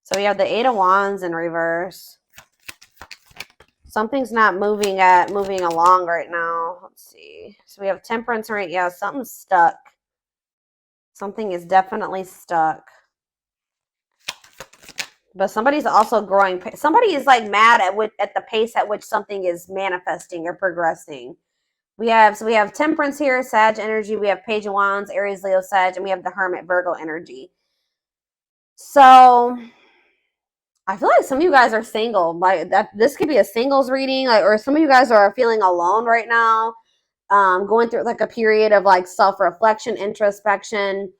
So we have the 8 of Wands in reverse. Something's not moving along right now. Let's see. So we have Temperance, right? Yeah, something's stuck. Something is definitely stuck. But somebody's also growing. Somebody is like mad at the pace at which something is manifesting or progressing. We have Temperance here, Sag energy. We have Page of Wands, Aries, Leo, Sag, and we have the Hermit, Virgo energy. So I feel like some of you guys are single. Like that, this could be a singles reading, like, or some of you guys are feeling alone right now, going through like a period of like self-reflection, introspection,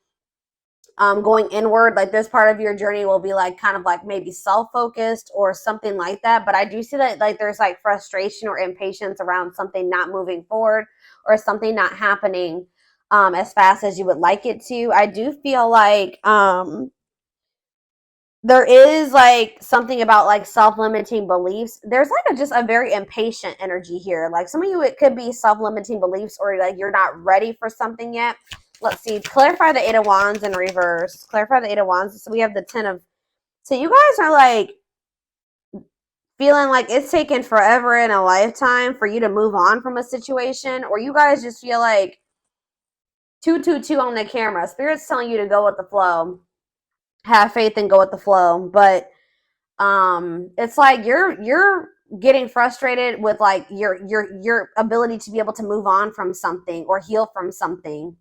going inward. Like this part of your journey will be like kind of like maybe self-focused or something like that. But I do see that like there's like frustration or impatience around something not moving forward or something not happening as fast as you would like it to. I do feel like there is like something about like self-limiting beliefs. There's like just a very impatient energy here. Like some of you, it could be self-limiting beliefs or like you're not ready for something yet. Let's see. Clarify the 8 of Wands in reverse. Clarify the 8 of Wands. So we have the 10 of... So you guys are like feeling like it's taken forever in a lifetime for you to move on from a situation, or you guys just feel like 222 on the camera. Spirit's telling you to go with the flow. Have faith and go with the flow. But it's like you're getting frustrated with like your ability to be able to move on from something or heal from something,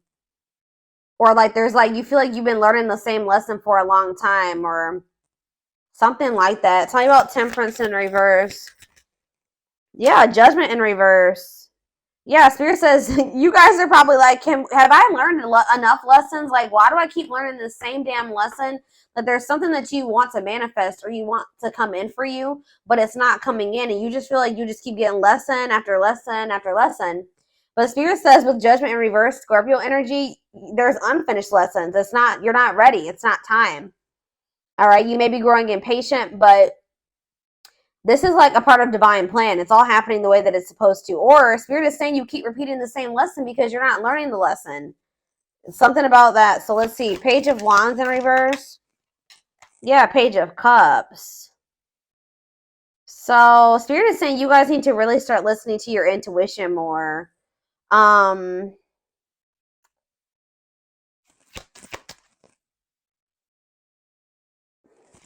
or like there's like you feel like you've been learning the same lesson for a long time or something like that. Tell me about Temperance in reverse. Yeah, Judgment in reverse. Yeah, Spirit says you guys are probably like, have I learned enough lessons? Like, why do I keep learning the same damn lesson? That there's something that you want to manifest or you want to come in for you, but it's not coming in, and you just feel like you just keep getting lesson after lesson after lesson. But Spirit says with Judgment in reverse, Scorpio energy, there's unfinished lessons. It's not, you're not ready. It's not time. All right, you may be growing impatient, but this is like a part of divine plan. It's all happening the way that it's supposed to. Or Spirit is saying you keep repeating the same lesson because you're not learning the lesson. Something about that. So let's see. Page of Wands in reverse. Yeah, Page of Cups. So Spirit is saying you guys need to really start listening to your intuition more. Tell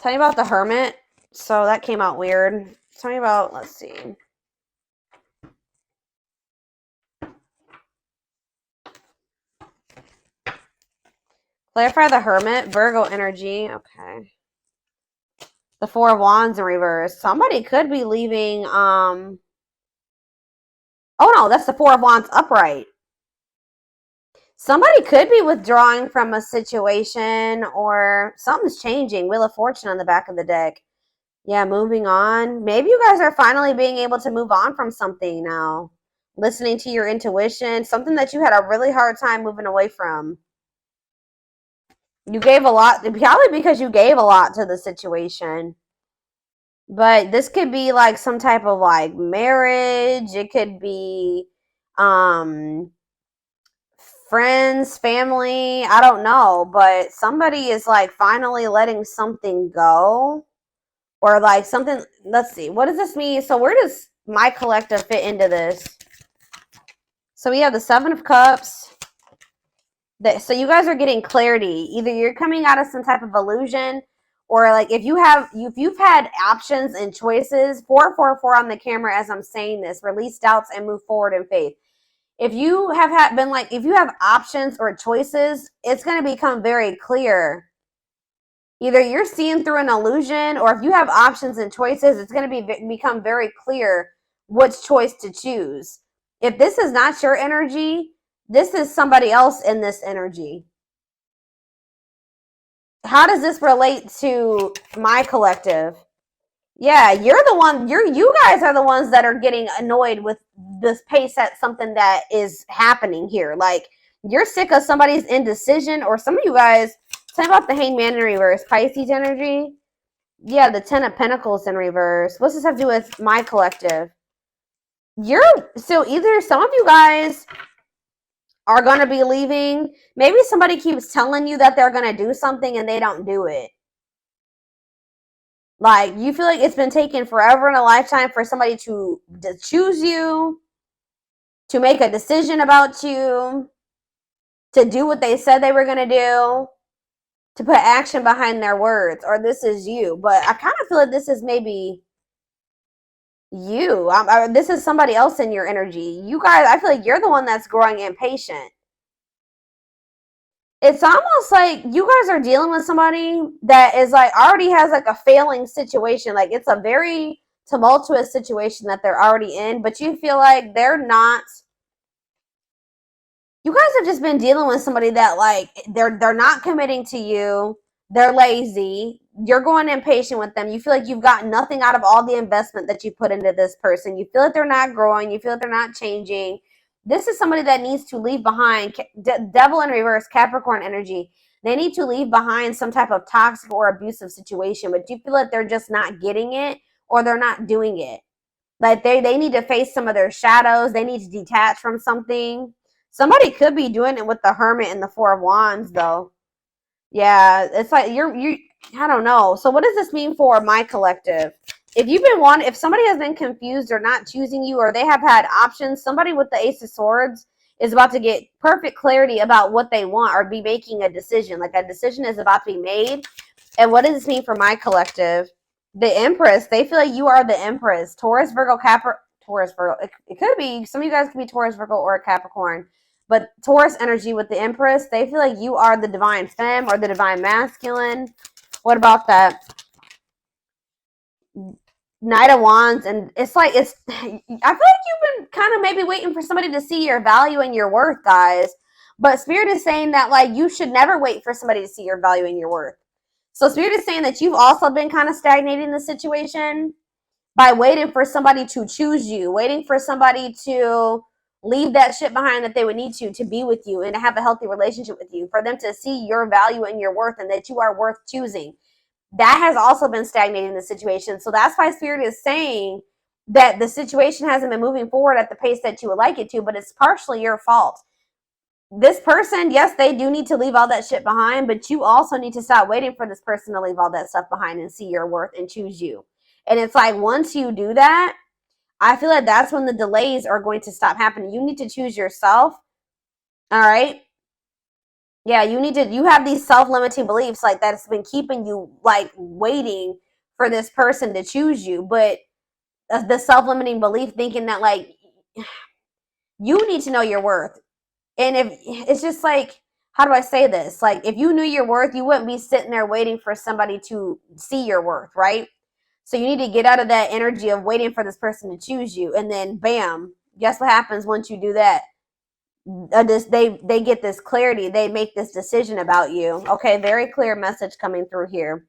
me about the Hermit. So that came out weird. Tell me about, let's see. Clarify the Hermit, Virgo energy. Okay. The 4 of Wands in reverse. Somebody could be leaving. Oh no, that's the 4 of Wands upright. Somebody could be withdrawing from a situation or something's changing. Wheel of Fortune on the back of the deck. Yeah, moving on. Maybe you guys are finally being able to move on from something now. Listening to your intuition, something that you had a really hard time moving away from. You gave a lot, probably because you gave a lot to the situation. But this could be like some type of like marriage. It could be friends, family. I don't know. But somebody is like finally letting something go. Or like something, let's see. What does this mean? So where does my collective fit into this? So we have the 7 of Cups. So you guys are getting clarity. Either you're coming out of some type of illusion, or like if you've had options and choices. 444 on the camera as I'm saying this. Release doubts and move forward in faith. If you have been like, if you have options or choices, it's going to become very clear. Either you're seeing through an illusion, or if you have options and choices, it's going to become very clear which choice to choose. If this is not your energy, this is somebody else in this energy. How does this relate to my collective? Yeah, you're the one, you guys are the ones that are getting annoyed with this pace at something that is happening here. Like, you're sick of somebody's indecision, or some of you guys, tell me about the Hangman in reverse, Pisces energy. Yeah, the 10 of Pentacles in reverse. What's this have to do with my collective? So either some of you guys are going to be leaving. Maybe somebody keeps telling you that they're going to do something and they don't do it. Like, you feel like it's been taken forever in a lifetime for somebody to choose you, to make a decision about you, to do what they said they were going to do, to put action behind their words, or this is you. But I kind of feel like this is maybe you. This is somebody else in your energy. You guys, I feel like you're the one that's growing impatient. It's almost like you guys are dealing with somebody that is like already has like a failing situation. Like, it's a very tumultuous situation that they're already in, but you feel like they're not. You guys have just been dealing with somebody that, like, they're not committing to you. They're lazy. You're going impatient with them. You feel like you've gotten nothing out of all the investment that you put into this person. You feel like they're not growing. You feel like they're not changing. This is somebody that needs to leave behind. Devil in reverse, Capricorn energy. They need to leave behind some type of toxic or abusive situation, but you feel like they're just not getting it, or they're not doing it. Like, they need to face some of their shadows. They need to detach from something. Somebody could be doing it with the Hermit and the Four of Wands, though. Yeah, it's like I don't know. So what does this mean for my collective? If somebody has been confused or not choosing you, or they have had options, somebody with the Ace of Swords is about to get perfect clarity about what they want, or be making a decision. Like, a decision is about to be made. And what does this mean for my collective? The Empress. They feel like you are the Empress. Taurus, Virgo, Taurus, Virgo. It could be, some of you guys could be Taurus, Virgo, or Capricorn. But Taurus energy with the Empress, they feel like you are the divine femme or the divine masculine. What about that Knight of Wands? And it's like, I feel like you've been kind of maybe waiting for somebody to see your value and your worth, guys. But Spirit is saying that, like, you should never wait for somebody to see your value and your worth. So Spirit is saying that you've also been kind of stagnating the situation by waiting for somebody to choose you, waiting for somebody to leave that shit behind that they would need to be with you and to have a healthy relationship with you, for them to see your value and your worth, and that you are worth choosing. That has also been stagnating the situation. So that's why Spirit is saying that the situation hasn't been moving forward at the pace that you would like it to, but it's partially your fault. This person, yes, they do need to leave all that shit behind, but you also need to stop waiting for this person to leave all that stuff behind and see your worth and choose you. And it's like, once you do that, I feel like that's when the delays are going to stop happening. You need to choose yourself. All right. Yeah, you have these self-limiting beliefs, like, that's been keeping you, like, waiting for this person to choose you. But the self-limiting belief thinking that, like, you need to know your worth. And if it's just like, how do I say this? Like, if you knew your worth, you wouldn't be sitting there waiting for somebody to see your worth, right? So you need to get out of that energy of waiting for this person to choose you. And then, bam, guess what happens once you do that? They get this clarity. They make this decision about you. Okay, very clear message coming through here.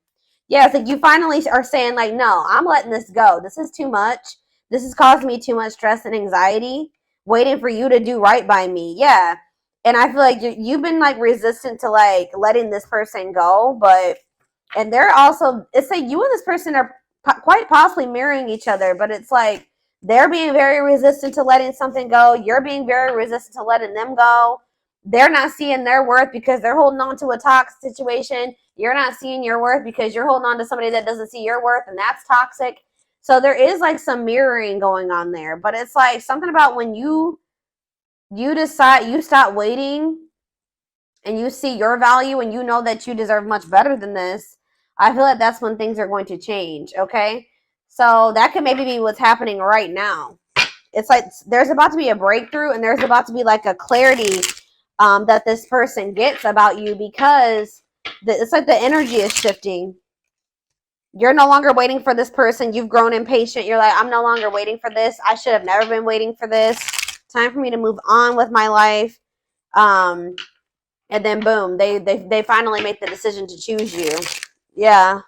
Yeah, it's like you finally are saying, like, no, I'm letting this go. This is too much. This is causing me too much stress and anxiety, waiting for you to do right by me. Yeah. And I feel like you've been, like, resistant to, like, letting this person go. And they're also, it's like you and this person are quite possibly mirroring each other, but it's like they're being very resistant to letting something go. You're being very resistant to letting them go. They're not seeing their worth because they're holding on to a toxic situation. You're not seeing your worth because you're holding on to somebody that doesn't see your worth, and that's toxic. So there is, like, some mirroring going on there. But it's like something about when you decide, you stop waiting, and you see your value, and you know that you deserve much better than this. I feel like that's when things are going to change. Okay, so that could maybe be what's happening right now. It's like there's about to be a breakthrough, and there's about to be, like, a clarity that this person gets about you, because it's like the energy is shifting. You're no longer waiting for this person. You've grown impatient. You're like, I'm no longer waiting for this. I should have never been waiting for this. Time for me to move on with my life. And then boom, they finally make the decision to choose you. Yeah.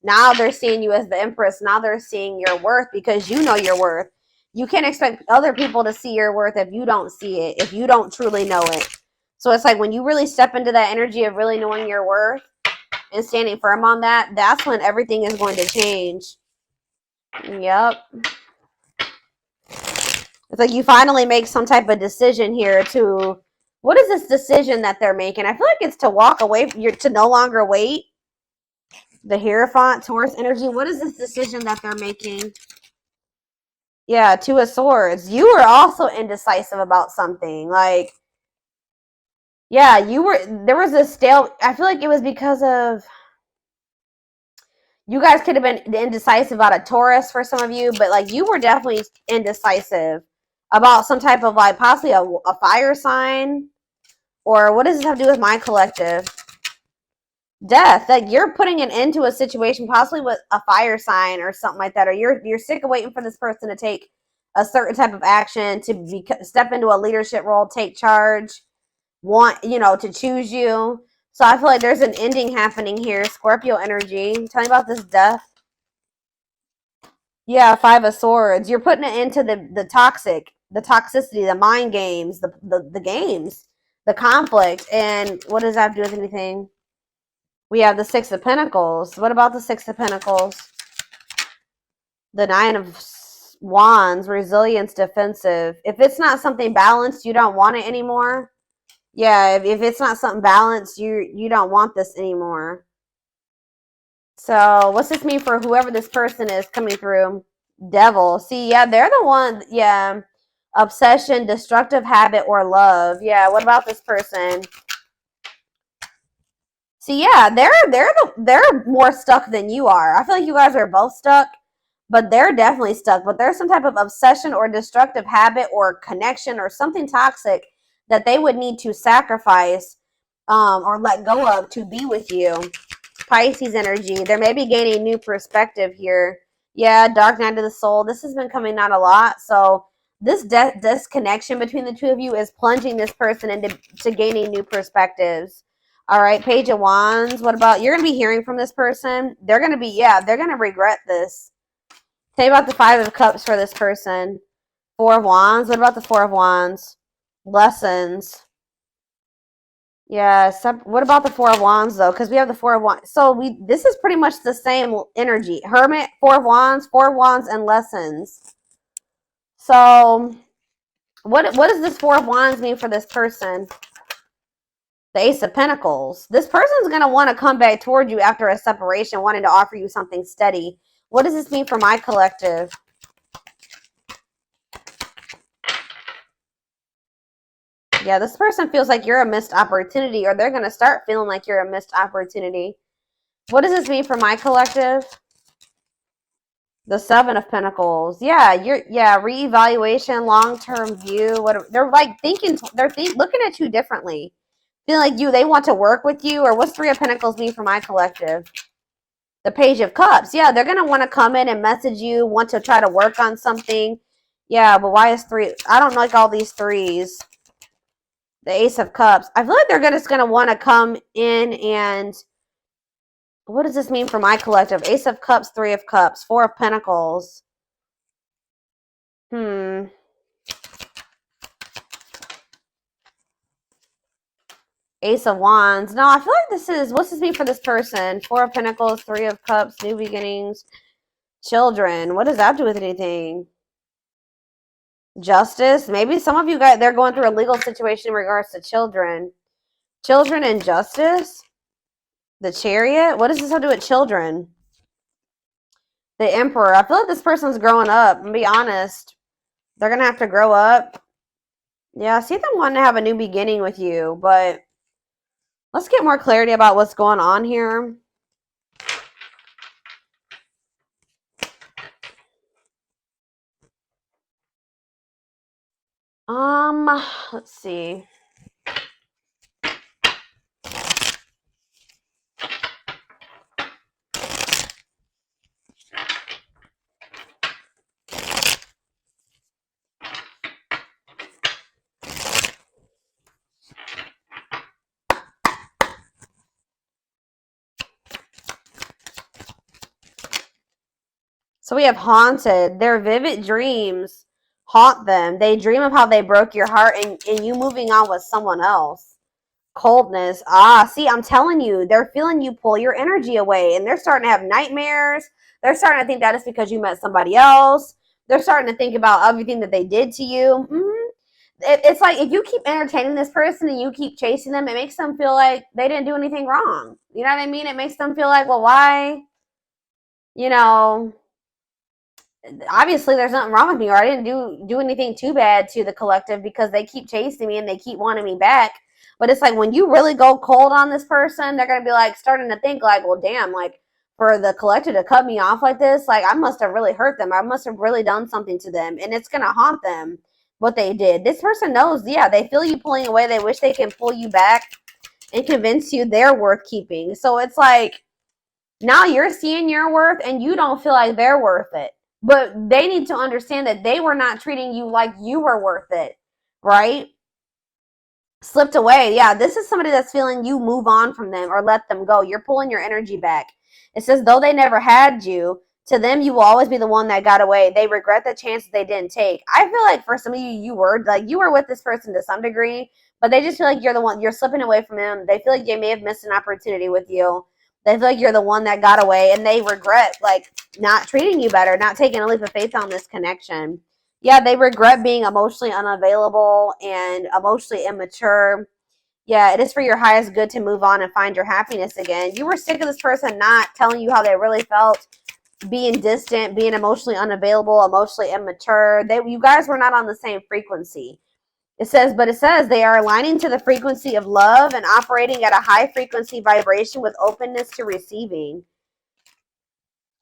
Now they're seeing you as the Empress. Now they're seeing your worth because you know your worth. You can't expect other people to see your worth if you don't see it, if you don't truly know it. So it's like when you really step into that energy of really knowing your worth and standing firm on that, that's when everything is going to change. Yep. It's like you finally make some type of decision here to, what is this decision that they're making? I feel like it's to walk away, to no longer wait. The Hierophant, Taurus energy. What is this decision that they're making? Yeah, Two of Swords. You were also indecisive about something. Like, yeah, there was a I feel like it was because of, you guys could have been indecisive about a Taurus for some of you, but like you were definitely indecisive about some type of like possibly a fire sign. Or what does this have to do with my collective? Death. Like you're putting an end to a situation possibly with a fire sign or something like that, or you're sick of waiting for this person to take a certain type of action, to step into a leadership role, take charge, want, to choose you. So I feel like there's an ending happening here. Scorpio energy. Tell me about this death. Yeah, Five of Swords. You're putting it into the toxicity, the mind games, the games, the conflict. And what does that have to do with anything? We have the Six of Pentacles. What about the Six of Pentacles? The Nine of Wands, resilience, defensive. If it's not something balanced, you don't want it anymore. Yeah, if it's not something balanced, you don't want this anymore. So what's this mean for whoever this person is coming through? Devil. See, yeah, they're the one. Yeah. Obsession, destructive habit, or love. Yeah, what about this person? See, yeah, they're more stuck than you are. I feel like you guys are both stuck, but they're definitely stuck. But there's some type of obsession or destructive habit or connection or something toxic that they would need to sacrifice or let go of to be with you. Pisces energy. They may be gaining new perspective here. Yeah, Dark Night of the Soul. This has been coming out a lot. So this disconnection between the two of you is plunging this person into gaining new perspectives. All right, Page of Wands. What about, you're going to be hearing from this person. They're going to be, they're going to regret this. Tell me about the Five of Cups for this person. Four of Wands. What about the Four of Wands? Lessons. Yeah, what about the Four of Wands, though? Because we have the Four of Wands. So this is pretty much the same energy. Hermit, Four of Wands, and lessons. So what does this Four of Wands mean for this person? The Ace of Pentacles. This person's going to want to come back toward you after a separation, wanting to offer you something steady. What does this mean for my collective? Yeah, this person feels like you're a missed opportunity, or they're going to start feeling like you're a missed opportunity. What does this mean for my collective? The Seven of Pentacles. Yeah, reevaluation, long-term view. They're like thinking, looking at you differently. Feeling like they want to work with you. Or what's Three of Pentacles mean for my collective? The Page of Cups. Yeah, they're going to want to come in and message you, want to try to work on something. Yeah, but why is three? I don't like all these threes. The Ace of Cups. I feel like they're just going to want to come in and... What does this mean for my collective? Ace of Cups, Three of Cups, Four of Pentacles. Ace of Wands. No, I feel like this is... What's this mean for this person? Four of Pentacles, Three of Cups, new beginnings, children. What does that do with anything? Justice. Maybe some of you guys, they're going through a legal situation in regards to children. Children and justice. The Chariot. What does this have to do with children? The Emperor. I feel like this person's growing up. I'm gonna be honest. They're gonna have to grow up. Yeah, I see them wanting to have a new beginning with you, but let's get more clarity about what's going on here. Let's see. So we have haunted. Their vivid dreams haunt them. They dream of how they broke your heart and you moving on with someone else. Coldness. See, I'm telling you, they're feeling you pull your energy away, and they're starting to have nightmares. They're starting to think that it's because you met somebody else. They're starting to think about everything that they did to you. it's like if you keep entertaining this person and you keep chasing them, it makes them feel like they didn't do anything wrong. You know what I mean? It makes them feel like, well, why? You know, obviously there's nothing wrong with me, or I didn't do anything too bad to the collective because they keep chasing me and they keep wanting me back. But it's like when you really go cold on this person, they're gonna be like starting to think like, well, damn, like for the collective to cut me off like this, like I must have really hurt them. I must have really done something to them, and it's gonna haunt them what they did. This person knows, yeah, they feel you pulling away. They wish they can pull you back and convince you they're worth keeping. So it's like now you're seeing your worth and you don't feel like they're worth it. But they need to understand that they were not treating you like you were worth it, right? Slipped away. Yeah, this is somebody that's feeling you move on from them or let them go. You're pulling your energy back. It says, though they never had you, to them, you will always be the one that got away. They regret the chances they didn't take. I feel like for some of you, you were with this person to some degree, but they just feel like you're the one, you're slipping away from them. They feel like they may have missed an opportunity with you. They feel like you're the one that got away, and they regret like not treating you better, not taking a leap of faith on this connection. Yeah, they regret being emotionally unavailable and emotionally immature. Yeah, it is for your highest good to move on and find your happiness again. You were sick of this person not telling you how they really felt, being distant, being emotionally unavailable, emotionally immature. You guys were not on the same frequency. It says they are aligning to the frequency of love and operating at a high frequency vibration with openness to receiving.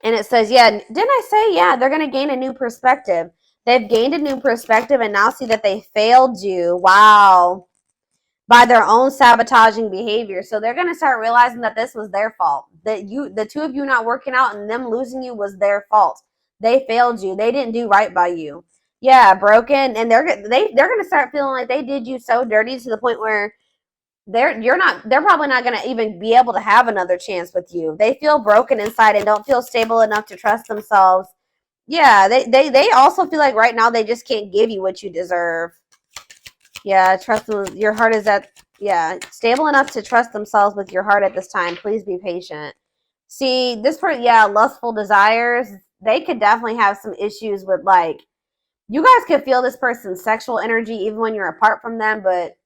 And it says, yeah, didn't I say, yeah, they're going to gain a new perspective. They've gained a new perspective and now see that they failed you. Wow. By their own sabotaging behavior. So they're going to start realizing that this was their fault. That the two of you not working out and them losing you was their fault. They failed you. They didn't do right by you. Yeah, broken. And they're going to start feeling like they did you so dirty to the point where they're probably not going to even be able to have another chance with you. They feel broken inside and don't feel stable enough to trust themselves. Yeah, they also feel like right now they just can't give you what you deserve. Yeah, trust them. Your heart is stable enough to trust themselves with your heart at this time. Please be patient. See, this person, yeah, lustful desires. They could definitely have some issues with like, you guys could feel this person's sexual energy even when you're apart from them, but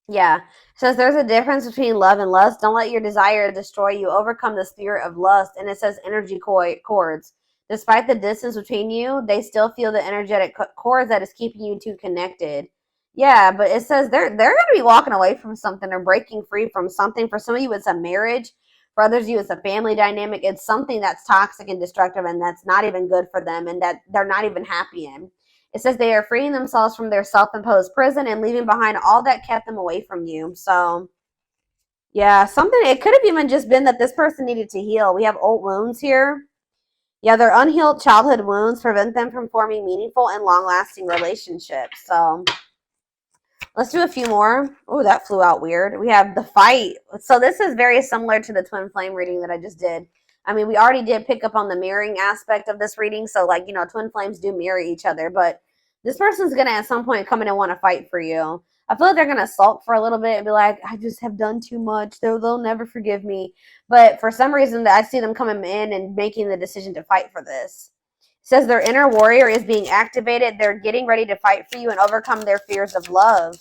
yeah. Says there's a difference between love and lust. Don't let your desire destroy you. Overcome the spirit of lust. And it says energy cords. Despite the distance between you, they still feel the energetic cords that is keeping you two connected. Yeah, but it says they're going to be walking away from something or breaking free from something. For some of you, it's a marriage. For others of you, it's a family dynamic. It's something that's toxic and destructive and that's not even good for them and that they're not even happy in. It says they are freeing themselves from their self-imposed prison and leaving behind all that kept them away from you. So, yeah, it could have even just been that this person needed to heal. We have old wounds here. Yeah, their unhealed childhood wounds prevent them from forming meaningful and long-lasting relationships. So, let's do a few more. Oh, that flew out weird. We have the fight. So, this is very similar to the twin flame reading that I just did. I mean, we already did pick up on the mirroring aspect of this reading. So, like, twin flames do mirror each other. But this person's going to at some point come in and want to fight for you. I feel like they're going to sulk for a little bit and be like, I just have done too much. They'll never forgive me. But for some reason, I see them coming in and making the decision to fight for this. It says their inner warrior is being activated. They're getting ready to fight for you and overcome their fears of love.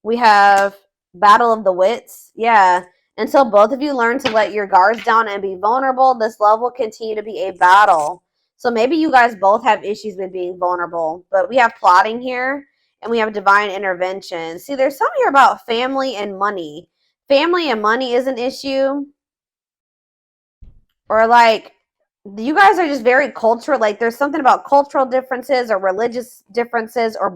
We have Battle of the Wits. Yeah. Until both of you learn to let your guards down and be vulnerable, this love will continue to be a battle. So maybe you guys both have issues with being vulnerable. But we have plotting here, and we have divine intervention. See, there's something here about family and money. Family and money is an issue. Or like, you guys are just very cultural. Like, there's something about cultural differences or religious differences or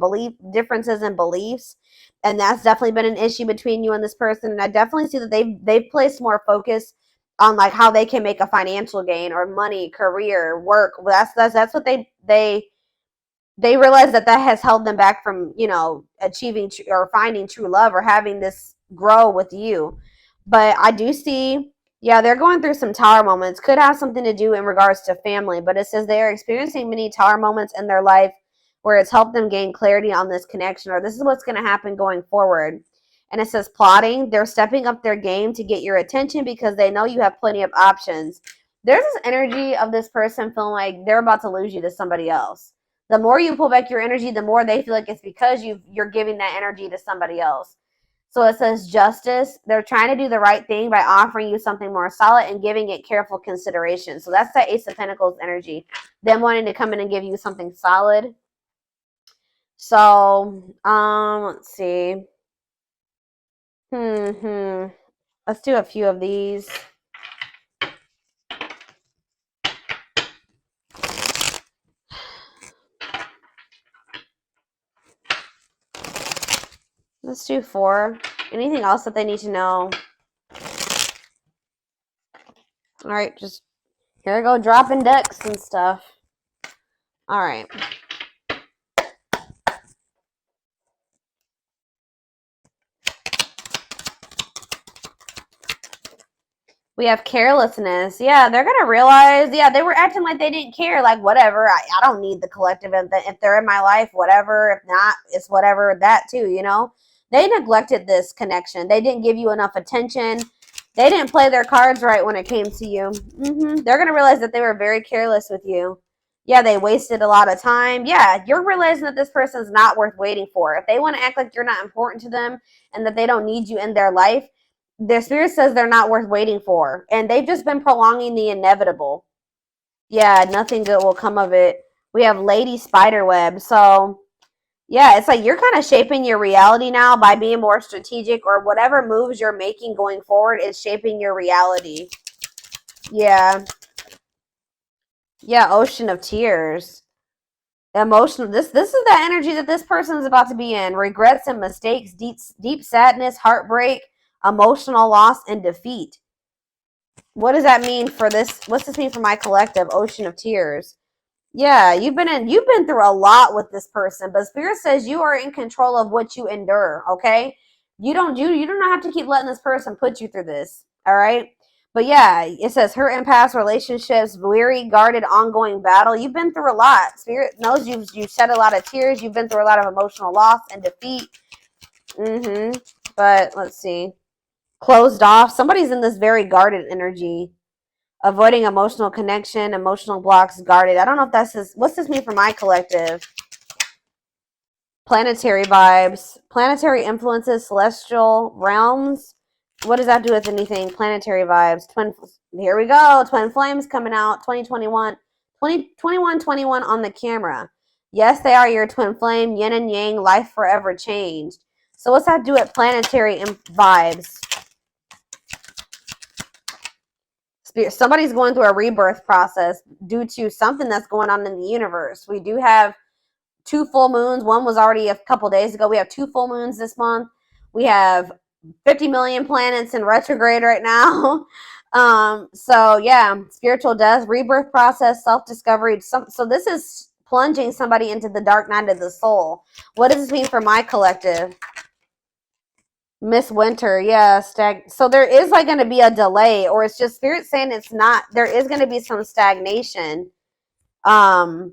differences in beliefs. And that's definitely been an issue between you and this person. And I definitely see that they've placed more focus on like how they can make a financial gain or money, career, work. That's what they realize that has held them back from, achieving or finding true love or having this grow with you. But I do see, yeah, they're going through some tower moments. Could have something to do in regards to family, but it says they are experiencing many tower moments in their life where it's helped them gain clarity on this connection, or this is what's going to happen going forward. And it says plotting. They're stepping up their game to get your attention because they know you have plenty of options. There's this energy of this person feeling like they're about to lose you to somebody else. The more you pull back your energy, the more they feel like it's because you're giving that energy to somebody else. So it says justice. They're trying to do the right thing by offering you something more solid and giving it careful consideration. So that's the Ace of Pentacles energy. Them wanting to come in and give you something solid. So, let's see. Let's do a few of these. Let's do 4. Anything else that they need to know? All right, just here I go dropping decks and stuff. All right. We have carelessness. Yeah, they're going to realize, yeah, they were acting like they didn't care. Like, whatever. I don't need the collective. If they're in my life, whatever. If not, it's whatever. That too, you know? They neglected this connection. They didn't give you enough attention. They didn't play their cards right when it came to you. They're going to realize that they were very careless with you. Yeah, they wasted a lot of time. Yeah, you're realizing that this person's not worth waiting for. If they want to act like you're not important to them and that they don't need you in their life, their spirit says they're not worth waiting for. And they've just been prolonging the inevitable. Yeah, nothing good will come of it. We have Lady Spiderweb. So, yeah, it's like you're kind of shaping your reality now by being more strategic, or whatever moves you're making going forward is shaping your reality. Yeah. Yeah, Ocean of Tears. Emotional. This is the energy that this person is about to be in. Regrets and mistakes, deep sadness, heartbreak, emotional loss, and defeat. What does that mean for this? What's this mean for my collective? Ocean of Tears. Yeah, you've been through a lot with this person, but Spirit says you are in control of what you endure, okay? You do not have to keep letting this person put you through this, all right? But yeah, it says hurt and past relationships, weary, guarded, ongoing battle. You've been through a lot. Spirit knows you've shed a lot of tears. You've been through a lot of emotional loss and defeat. But let's see. Closed off. Somebody's in this very guarded energy. Avoiding emotional connection, emotional blocks, guarded. I don't know if that's this. What's this mean for my collective? Planetary vibes, planetary influences, celestial realms. What does that do with anything? Planetary vibes. Here we go. Twin flames coming out. 2021. 21 on the camera. Yes, they are your twin flame. Yin and yang. Life forever changed. So what's that do with planetary vibes? Somebody's going through a rebirth process due to something that's going on in the universe. We do have 2 full moons. One was already a couple days ago. We have 2 full moons this month. We have 50 million planets in retrograde right now. So yeah, spiritual death, rebirth process, self-discovery. So this is plunging somebody into the dark night of the soul. What does this mean for my collective? Miss Winter, yeah, so there is like going to be a delay, or it's just Spirit saying it's not. There is going to be some stagnation. Yeah,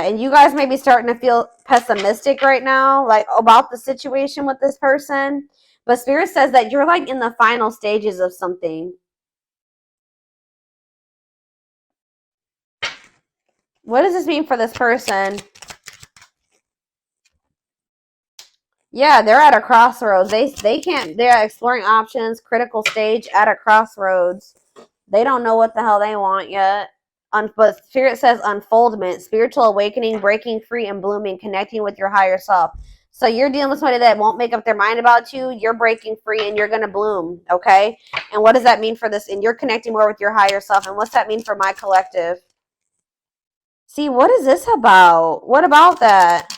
and you guys may be starting to feel pessimistic right now, like about the situation with this person. But Spirit says that you're like in the final stages of something. What does this mean for this person? Yeah, they're at a crossroads. They can't. They're exploring options. Critical stage at a crossroads. They don't know what the hell they want yet. But Spirit says unfoldment, spiritual awakening, breaking free and blooming, connecting with your higher self. So you're dealing with somebody that won't make up their mind about you. You're breaking free and you're going to bloom, okay? And what does that mean for this? And you're connecting more with your higher self. And what's that mean for my collective? See, what is this about? What about that?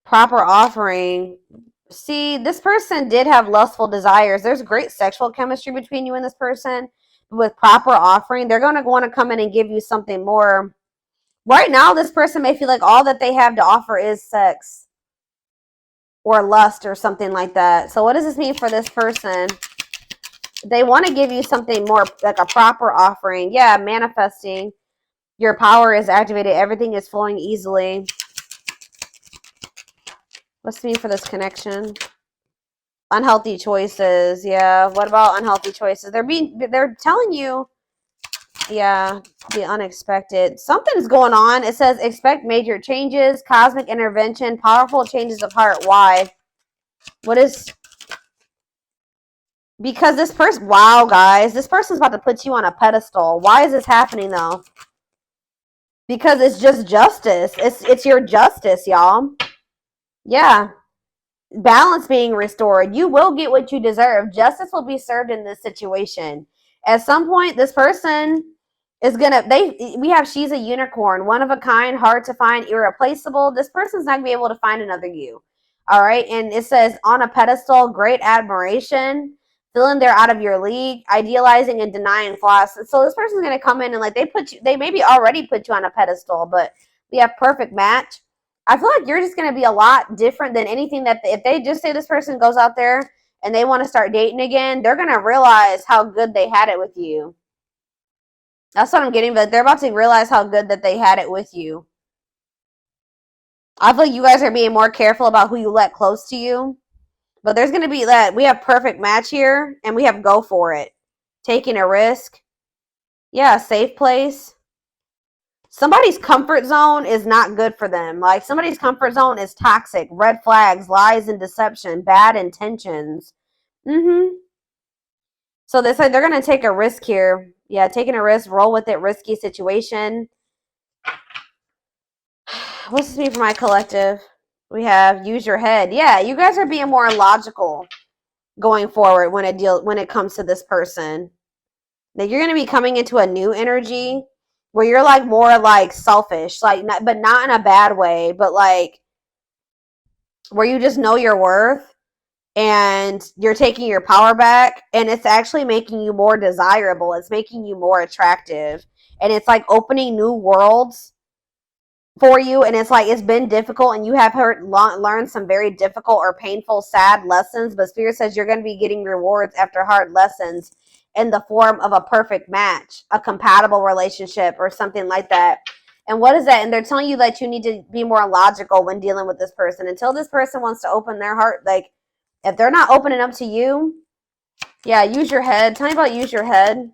Proper offering. See, this person did have lustful desires. There's great sexual chemistry between you and this person. With proper offering, they're going to want to come in and give you something more. Right now, this person may feel like all that they have to offer is sex or lust or something like that. So what does this mean for this person? They want to give you something more, like a proper offering. Yeah, manifesting. Your power is activated. Everything is flowing easily. What's it mean for this connection? Unhealthy choices. Yeah. What about unhealthy choices? They're telling you, yeah, the unexpected. Something's going on. It says expect major changes, cosmic intervention, powerful changes of heart. Why? What is, because this person, wow, guys, this person's about to put you on a pedestal. Why is this happening though? Because it's just justice. It's your justice, y'all. Yeah. Balance being restored. You will get what you deserve. Justice will be served in this situation. At some point, this person is gonna, we have, she's a unicorn, one of a kind, hard to find, irreplaceable. This person's not gonna be able to find another you. All right. And it says on a pedestal, great admiration, feeling they're out of your league, idealizing and denying flaws. So this person's gonna come in and like they maybe already put you on a pedestal, but we have perfect match. I feel like you're just going to be a lot different than anything that if they just say this person goes out there and they want to start dating again, they're going to realize how good they had it with you. That's what I'm getting, but they're about to realize how good that they had it with you. I feel like you guys are being more careful about who you let close to you, but there's going to be that we have perfect match here and we have go for it. Taking a risk. Yeah, safe place. Somebody's comfort zone is not good for them. Like somebody's comfort zone is toxic, red flags, lies and deception, bad intentions. So they said they're going to take a risk here. Yeah, taking a risk, roll with it, risky situation. What's this mean for my collective? We have use your head. Yeah, you guys are being more logical going forward when it comes to this person. Now you're going to be coming into a new energy where you're like more like selfish, like but not in a bad way, but like where you just know your worth and you're taking your power back and it's actually making you more desirable. It's making you more attractive and it's like opening new worlds for you. And it's like it's been difficult and you have learned some very difficult or painful, sad lessons, but Spirit says you're going to be getting rewards after hard lessons in the form of a perfect match, a compatible relationship or something like that. And what is that? And they're telling you that you need to be more logical when dealing with this person. Until this person wants to open their heart, like if they're not opening up to you, yeah, use your head. Tell me about use your head.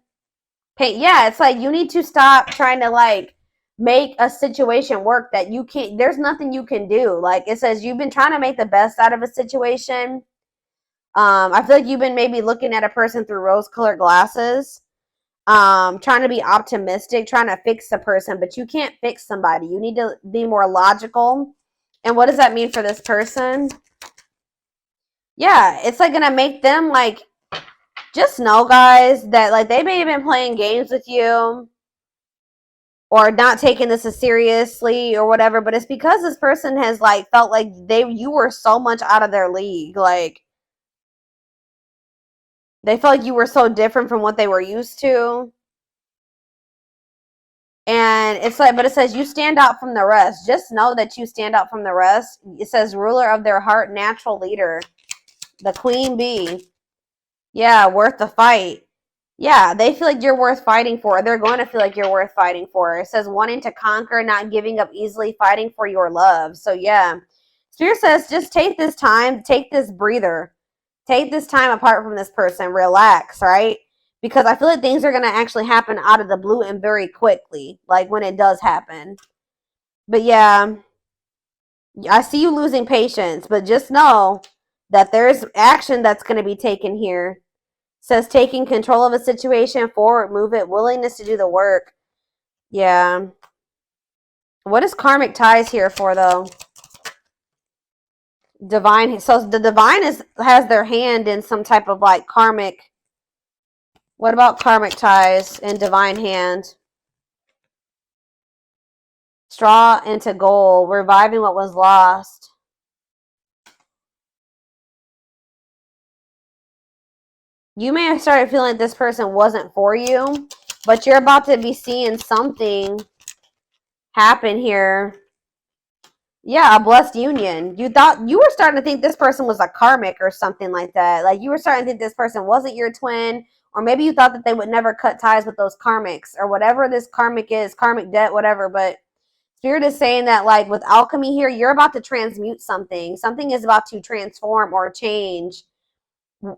Yeah, it's like you need to stop trying to like make a situation work that you can't, there's nothing you can do. Like it says you've been trying to make the best out of a situation. I feel like you've been maybe looking at a person through rose-colored glasses, trying to be optimistic, trying to fix the person, but you can't fix somebody. You need to be more logical. And what does that mean for this person? Yeah, it's like gonna make them like, just know, guys, that like they may have been playing games with you or not taking this as seriously or whatever, but it's because this person has like felt like you were so much out of their league. Like they felt like you were so different from what they were used to. And it's like, but it says you stand out from the rest. Just know that you stand out from the rest. It says ruler of their heart, natural leader, the queen bee. Yeah, worth the fight. Yeah, they feel like you're worth fighting for. They're going to feel like you're worth fighting for. It says wanting to conquer, not giving up easily, fighting for your love. So yeah, Spirit says just take this time, take this breather, take this time apart from this person, relax, right? Because I feel like things are going to actually happen out of the blue and very quickly, like when it does happen. But yeah, I see you losing patience, but just know that there's action that's going to be taken here. Says taking control of a situation, forward, move it, willingness to do the work. Yeah. What is karmic ties here for though? Divine. So the divine has their hand in some type of like karmic. What about karmic ties and divine hand? Straw into gold, reviving what was lost. You may have started feeling like this person wasn't for you, but you're about to be seeing something happen here. Yeah, a blessed union. You thought you were starting to think this person was a karmic or something like that. Like you were starting to think this person wasn't your twin, or maybe you thought that they would never cut ties with those karmics or whatever this karmic is, karmic debt, whatever. But Spirit is saying that like with alchemy here, you're about to transmute something. Something is about to transform or change.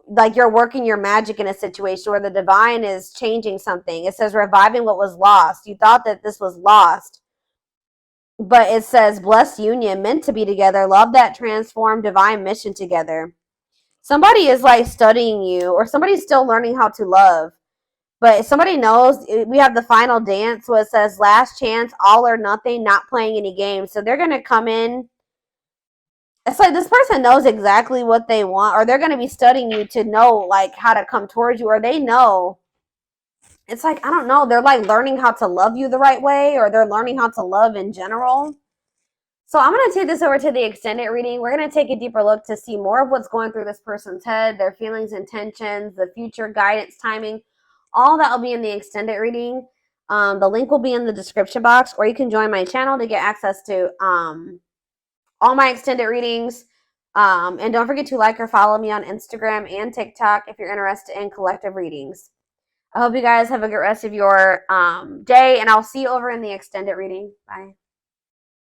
like you're working your magic in a situation where the divine is changing something. It says reviving what was lost. You thought that this was lost, but it says blessed union, meant to be together, love that transformed divine mission together. Somebody is like studying you, or somebody's still learning how to love. But somebody knows. We have the final dance where it says last chance, all or nothing, not playing any games. So they're going to come in. It's like this person knows exactly what they want, or they're going to be studying you to know like how to come towards you, or they know. It's like, I don't know. They're like learning how to love you the right way, or they're learning how to love in general. So I'm going to take this over to the extended reading. We're going to take a deeper look to see more of what's going through this person's head, their feelings, intentions, the future guidance, timing. All that will be in the extended reading. The link will be in the description box, or you can join my channel to get access to all my extended readings. And don't forget to like or follow me on Instagram and TikTok if you're interested in collective readings. I hope you guys have a good rest of your day, and I'll see you over in the extended reading. Bye.